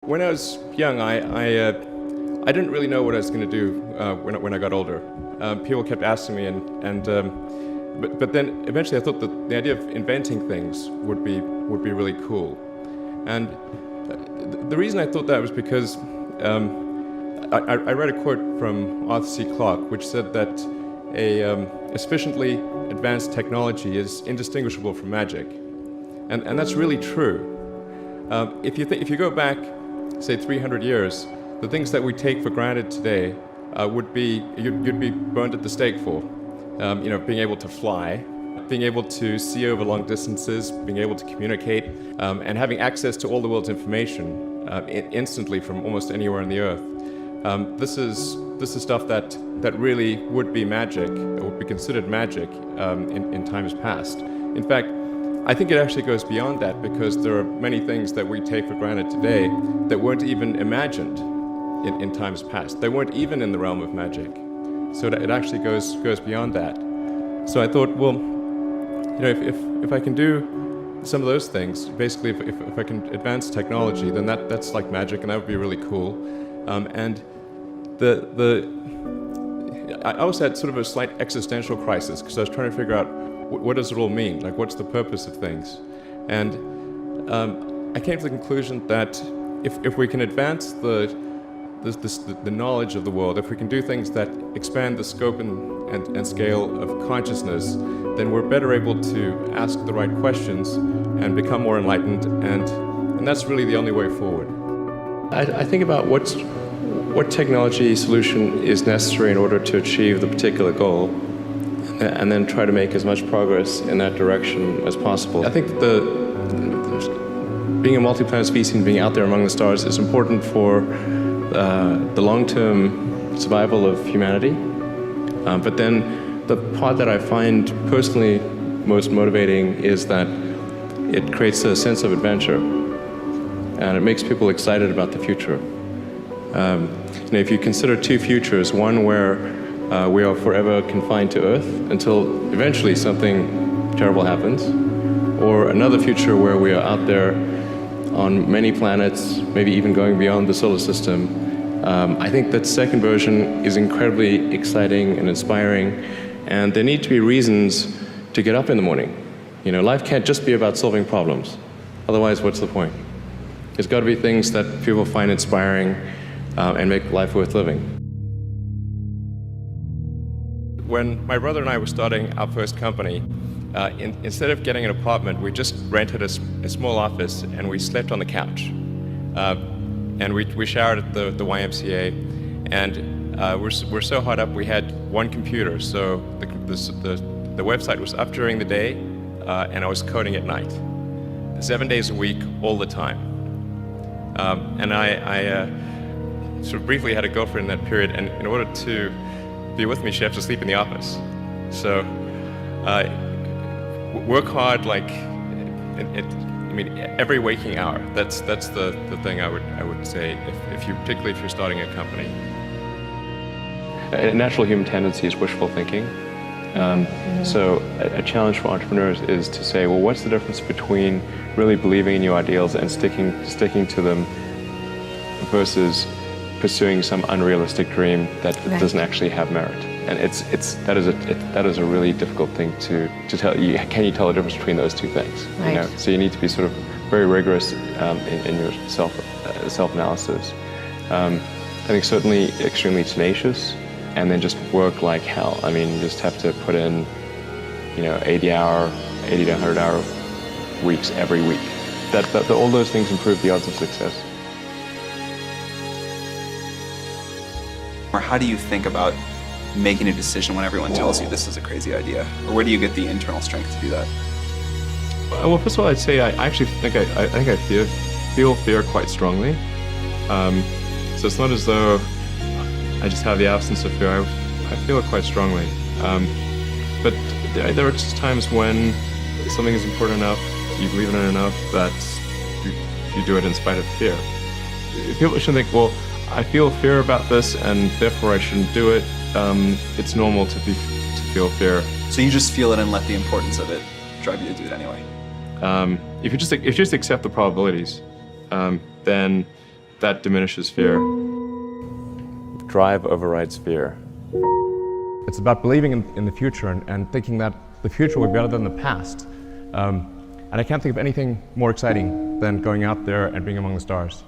When I was young, I didn't really know what I was going to do when I got older. People kept asking me, but then eventually I thought that the idea of inventing things would be really cool. And the reason I thought that was because I read a quote from Arthur C. Clarke, which said that a sufficiently advanced technology is indistinguishable from magic, and that's really true. If you go back, say 300 years, the things that we take for granted today would be you'd be burned at the stake for. Being able to fly, being able to see over long distances, being able to communicate, and having access to all the world's information instantly from almost anywhere on the earth. This is stuff that really would be magic, or would be considered magic in times past. In fact, I think it actually goes beyond that, because there are many things that we take for granted today that weren't even imagined in times past. They weren't even in the realm of magic. So it actually goes beyond that. So I thought, well, if I can do some of those things, basically if I can advance technology, then that's like magic, and that would be really cool. And I also had sort of a slight existential crisis, because I was trying to figure out what does it all mean? Like, what's the purpose of things? And I came to the conclusion that if we can advance the knowledge of the world, if we can do things that expand the scope and scale of consciousness, then we're better able to ask the right questions and become more enlightened, and that's really the only way forward. I think about what technology solution is necessary in order to achieve the particular goal, and then try to make as much progress in that direction as possible. I think that being a multi-planet species and being out there among the stars is important for the long-term survival of humanity. But then the part that I find personally most motivating is that it creates a sense of adventure, and it makes people excited about the future. If you consider two futures, one where we are forever confined to Earth until eventually something terrible happens, or another future where we are out there on many planets, maybe even going beyond the solar system. I think that second version is incredibly exciting and inspiring, and there need to be reasons to get up in the morning. Life can't just be about solving problems. Otherwise, what's the point? There's got to be things that people find inspiring and make life worth living. When my brother and I were starting our first company, instead of getting an apartment, we just rented a small office, and we slept on the couch. And we showered at the YMCA, and we're so hot up, we had one computer, so the website was up during the day, and I was coding at night, 7 days a week, all the time. And I sort of briefly had a girlfriend in that period, and in order to be with me, she had to sleep in the office. So work hard, like every waking hour. That's the thing I would say, particularly if you're starting a company. A natural human tendency is wishful thinking. So a challenge for entrepreneurs is to say, well, what's the difference between really believing in your ideals and sticking to them versus pursuing some unrealistic dream that doesn't actually have merit? And that is a really difficult thing to tell. Can you tell the difference between those two things? Right. So you need to be sort of very rigorous in your self-analysis. I think certainly extremely tenacious, and then just work like hell. You just have to put in 80 to 100-hour weeks every week. All those things improve the odds of success. Or how do you think about making a decision when everyone tells you this is a crazy idea? Or where do you get the internal strength to do that? Well, first of all, I'd say I actually think I feel fear quite strongly. So it's not as though I just have the absence of fear. I feel it quite strongly. But there are just times when something is important enough, you believe in it enough, that you do it in spite of fear. People shouldn't think, well, I feel fear about this, and therefore I shouldn't do it. It's normal to feel fear. So you just feel it and let the importance of it drive you to do it anyway? If you just accept the probabilities, then that diminishes fear. Drive overrides fear. It's about believing in the future and thinking that the future will be better than the past. And I can't think of anything more exciting than going out there and being among the stars.